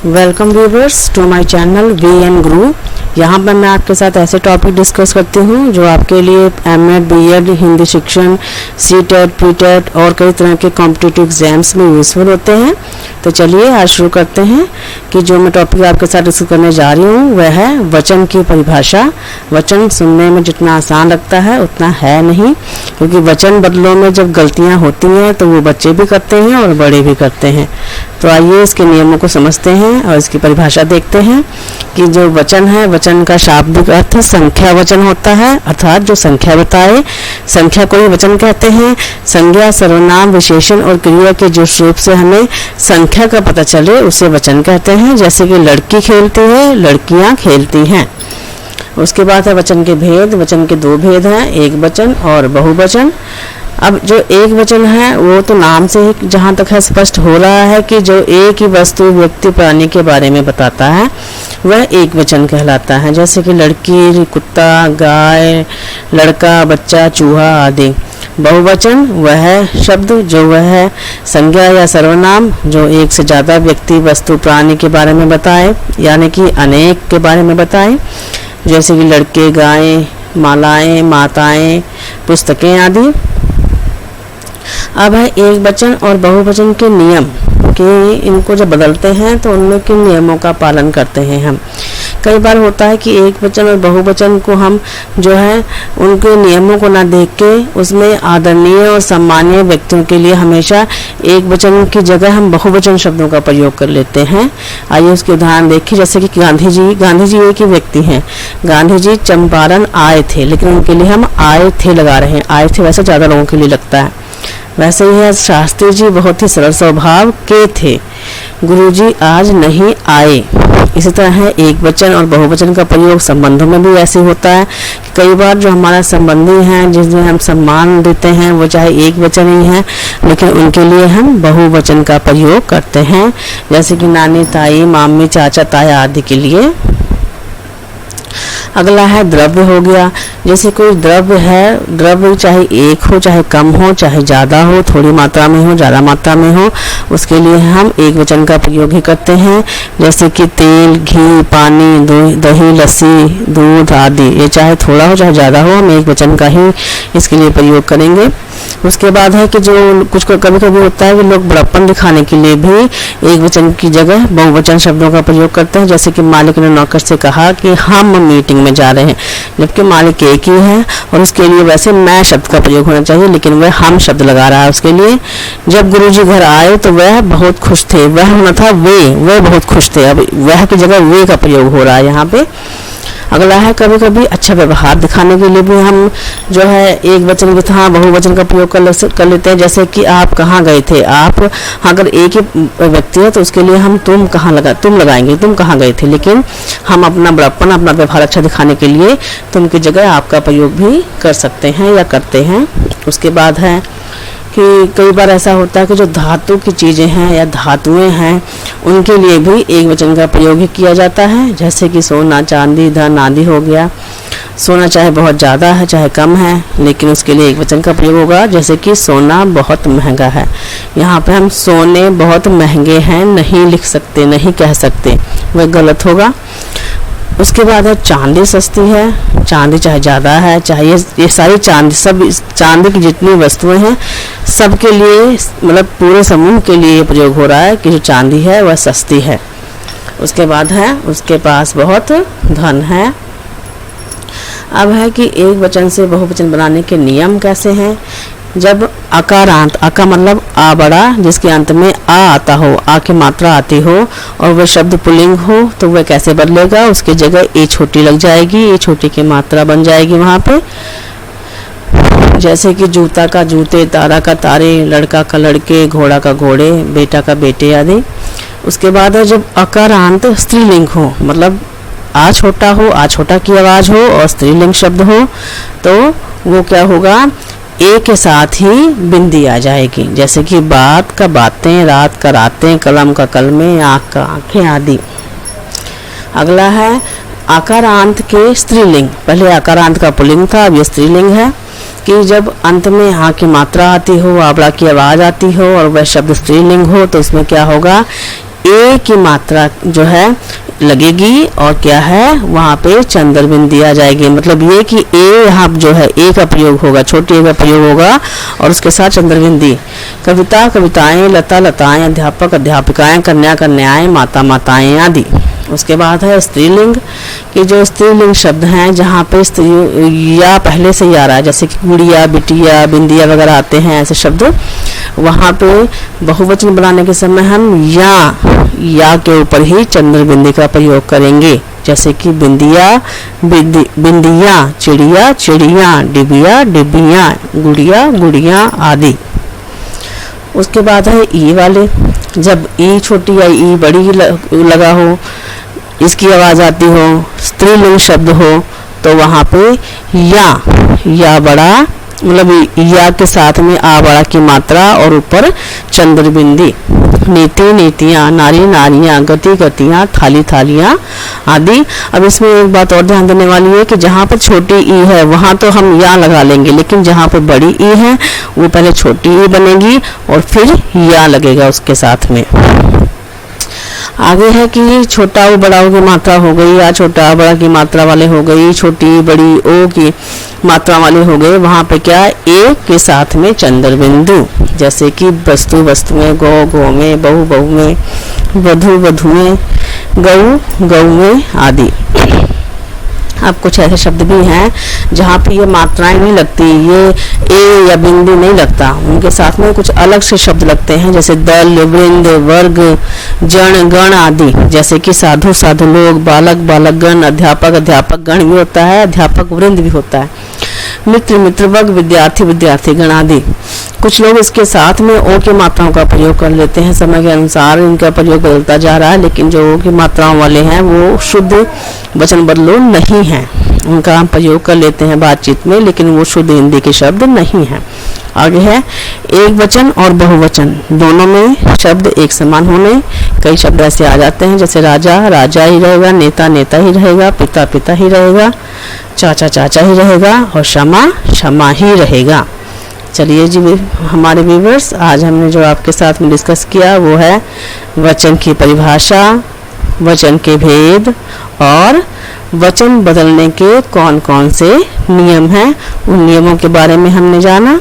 Welcome viewers to my channel V Guru. यहाँ पर मैं आपके साथ ऐसे टॉपिक डिस्कस करती हूँ जो आपके लिए एमएड, बीएड, हिंदी शिक्षण, सीटेट, पीटेट और कई तरह के कॉम्पिटिटिव एग्जाम्स में यूज़फुल होते हैं। तो चलिए आज शुरू करते हैं कि जो मैं टॉपिक आपके साथ डिस्कस करने जा रही हूँ वह है वचन की परिभाषा। वचन सुनने में जितना आसान लगता है उतना है नहीं, क्योंकि वचन बदलों में जब गलतियाँ होती हैं तो वो बच्चे भी करते हैं और बड़े भी करते हैं। तो आइए इसके नियमों को समझते हैं और इसकी परिभाषा देखते हैं कि जो वचन है, वचन का शाब्दिक अर्थ संख्या वचन होता है, अर्थात जो संख्या बताए। संख्या को ही वचन कहते हैं। संज्ञा, सर्वनाम, विशेषण और क्रिया के जिस रूप से हमें संख्या का पता चले उसे वचन कहते हैं। जैसे कि लड़की खेलती है, लड़कियां खेलती हैं। उसके बाद है वचन के भेद। वचन के दो भेद हैं, एक वचन और बहुवचन। अब जो एक वचन है वो तो नाम से ही जहाँ तक है स्पष्ट हो रहा है कि जो एक ही वस्तु, व्यक्ति, प्राणी के बारे में बताता है वह एक वचन कहलाता है। जैसे कि लड़की, कुत्ता, गाय, लड़का, बच्चा, चूहा आदि। बहुवचन वह है शब्द जो वह है संज्ञा या सर्वनाम जो एक से ज़्यादा व्यक्ति, वस्तु, प्राणी के बारे में बताए, यानी कि अनेक के बारे में बताए। जैसे कि लड़के, गायें, मालाएं, माताएं, पुस्तकें आदि। अब है एक वचन और बहुवचन के नियम कि इनको जब बदलते हैं तो उनमें किन नियमों का पालन करते हैं हम। कई बार होता है कि एक वचन और बहुवचन को हम जो है उनके नियमों को ना देख के उसमें आदरणीय और सम्मानीय व्यक्तियों के लिए हमेशा एक वचन की जगह हम बहुवचन शब्दों का प्रयोग कर लेते हैं। आइए उसके उदाहरण देखिए। जैसे कि गांधी जी एक ही व्यक्ति हैं। गांधी जी चंपारण आए थे, लेकिन उनके लिए हम आए थे लगा रहे हैं। आए थे वैसे ज़्यादा लोगों के लिए लगता है। वैसे ही है शास्त्री जी बहुत ही सरल स्वभाव के थे, गुरुजी आज नहीं आए। इसी तरह है एक वचन और बहुवचन का प्रयोग संबंधों में भी ऐसे होता है कि कई बार जो हमारा संबंधी हैं जिसमें हम सम्मान देते हैं वो चाहे एक वचन ही है, लेकिन उनके लिए हम बहुवचन का प्रयोग करते हैं। जैसे कि नानी, ताई, मामी, चाचा, ताया आदि के लिए। अगला है द्रव्य हो गया। जैसे कोई द्रव्य है, द्रव्य चाहे एक हो, चाहे कम हो, चाहे ज़्यादा हो, थोड़ी मात्रा में हो, ज़्यादा मात्रा में हो, उसके लिए हम एक वचन का प्रयोग ही करते हैं। जैसे कि तेल, घी, पानी, दही, लस्सी, दूध आदि। ये चाहे थोड़ा हो चाहे ज़्यादा हो, हम एक वचन का ही इसके लिए प्रयोग करेंगे। उसके बाद है कि जो कुछ कभी कभी होता है कि लोग बड़प्पन दिखाने के लिए भी एक वचन की जगह बहुवचन शब्दों का प्रयोग करते हैं। जैसे कि मालिक ने नौकर से कहा कि हम मीटिंग में जा रहे हैं, जबकि मालिक एक ही है और उसके लिए वैसे मैं शब्द का प्रयोग होना चाहिए, लेकिन वह हम शब्द लगा रहा है उसके लिए। जब गुरुजी घर आए तो वह बहुत खुश थे। वह होना था वे बहुत खुश थे। अब वह की जगह वे का प्रयोग हो रहा है यहाँ पे। अगला है कभी कभी अच्छा व्यवहार दिखाने के लिए भी हम जो है एक वचन की तरह बहुवचन का प्रयोग कर लेते हैं। जैसे कि आप कहाँ गए थे। आप अगर एक ही व्यक्ति है तो उसके लिए हम तुम लगाएंगे, तुम कहाँ गए थे। लेकिन हम अपना बड़प्पन, अपना व्यवहार अच्छा दिखाने के लिए तुम की जगह आपका प्रयोग भी कर सकते हैं या करते हैं। उसके बाद है कि कई बार ऐसा होता है कि जो धातु की चीज़ें हैं या धातुएं हैं उनके लिए भी एक वचन का प्रयोग ही किया जाता है। जैसे कि सोना, चांदी, धन आदि हो गया। सोना चाहे बहुत ज़्यादा है चाहे कम है, लेकिन उसके लिए एक वचन का प्रयोग होगा। जैसे कि सोना बहुत महंगा है। यहाँ पे हम सोने बहुत महंगे हैं नहीं लिख सकते, नहीं कह सकते, वह गलत होगा। उसके बाद है चांदी सस्ती है। चांदी चाहे ज़्यादा है चाहे ये सारी चांदी की जितनी वस्तुएं हैं सबके लिए, मतलब पूरे समूह के लिए ये प्रयोग हो रहा है कि जो चांदी है वह सस्ती है। उसके बाद है उसके पास बहुत धन है। अब है कि एक वचन से बहुवचन बनाने के नियम कैसे हैं। जब आकारांत, आका मतलब आ बड़ा, जिसके अंत में आ आता हो, आ की मात्रा आती हो और वह शब्द पुल्लिंग हो तो वह कैसे बदलेगा। उसकी जगह ए छोटी लग जाएगी, ए छोटी की मात्रा बन जाएगी वहाँ पे। जैसे कि जूता का जूते, तारा का तारे, लड़का का लड़के, घोड़ा का घोड़े, बेटा का बेटे आदि। उसके बाद है जब अकारांत स्त्रीलिंग हो, मतलब आ छोटा हो, आ छोटा की आवाज़ हो और स्त्रीलिंग शब्द हो तो वो क्या होगा, ए के साथ ही बिंदी आ जाएगी। जैसे कि बात का बातें, रात का रातें, कलम का कलमें, आँख का आँखें आदि। अगला है आकारांत के स्त्रीलिंग। पहले आकारांत का पुल्लिंग था, अब ये स्त्रीलिंग है कि जब अंत में हाँ की मात्रा आती हो, आबड़ा की आवाज़ आती हो और वह शब्द स्त्रीलिंग हो तो उसमें क्या होगा, ए की मात्रा जो है लगेगी और क्या है वहाँ पे चंद्र बिंदी आ जाएगी। मतलब ये कि ए यहाँ जो है ए का प्रयोग होगा, छोटे ए का प्रयोग होगा और उसके साथ चंद्र बिंदी। कविता कविताएं, लता लताएं, अध्यापक अध्यापिकाएं, कन्या कन्याएं, माता माताएं आदि। उसके बाद है स्त्रीलिंग कि जो स्त्रीलिंग शब्द हैं जहाँ पे स्त्री या पहले से ही आ रहा है, जैसे कि गुड़िया, बिटिया, बिंदिया वगैरह आते हैं ऐसे शब्द, वहाँ पे बहुवचन बनाने के समय हम या के ऊपर ही चंद्र बिंदी का प्रयोग करेंगे। जैसे कि बिंदिया बिंदिया, चिड़िया चिड़िया, डिबिया डिबिया, गुड़िया गुड़िया आदि। उसके बाद है ई वाले, जब ई छोटी या ई बड़ी लगा हो, इसकी आवाज़ आती हो, स्त्रीलिंग शब्द हो, तो वहाँ पे या बड़ा, मतलब या के साथ में आ बड़ा की मात्रा और ऊपर चंद्र बिंदी। नीति नीतियाँ, नारी नारियाँ, गति गतियाँ, थाली थालियाँ आदि। अब इसमें एक बात और ध्यान देने वाली है कि जहाँ पर छोटी ई है वहाँ तो हम या लगा लेंगे, लेकिन जहाँ पर बड़ी ई है वो पहले छोटी ई बनेगी और फिर या लगेगा उसके साथ में। आगे है कि छोटा ओ बड़ा ओ की मात्रा हो गई, या छोटा बड़ा की मात्रा वाले हो गई, छोटी बड़ी ओ की मात्रा वाले हो गए, वहाँ पे क्या ए के साथ में चंद्र बिंदु। जैसे कि वस्तु वस्तु में, गौ गौ में, बहु बहु में, वधु वधु में, गऊ गऊ में आदि। अब कुछ ऐसे शब्द भी हैं जहाँ पे ये मात्राएं नहीं लगती, ये ए या बिंदु नहीं लगता, उनके साथ में कुछ अलग से शब्द लगते हैं, जैसे दल, वृंद, वर्ग, जन, गण आदि। जैसे कि साधु साधु लोग, बालक बालक गण, अध्यापक अध्यापक गण भी होता है, अध्यापक वृंद भी होता है, मित्र मित्र वर्ग, विद्यार्थी विद्यार्थी गण आदि। कुछ लोग इसके साथ में ओ की मात्राओं का प्रयोग कर लेते हैं, समय के अनुसार इनका प्रयोग बदलता जा रहा है, लेकिन जो ओ की मात्राओं वाले हैं वो शुद्ध वचन बदलो नहीं हैं, उनका हम प्रयोग कर लेते हैं बातचीत में, लेकिन वो शुद्ध हिंदी के शब्द नहीं हैं। आगे है एक वचन और बहुवचन, दोनों में शब्द एक समान होने। कई शब्द ऐसे आ जाते हैं जैसे राजा राजा ही रहेगा, नेता नेता ही रहेगा, पिता पिता ही रहेगा, चाचा चाचा ही रहेगा और क्षमा क्षमा ही रहेगा। चलिए जी हमारे व्यूअर्स, आज हमने जो आपके साथ में डिस्कस किया वो है वचन की परिभाषा, वचन के भेद और वचन बदलने के कौन कौन से नियम हैं, उन नियमों के बारे में हमने जाना।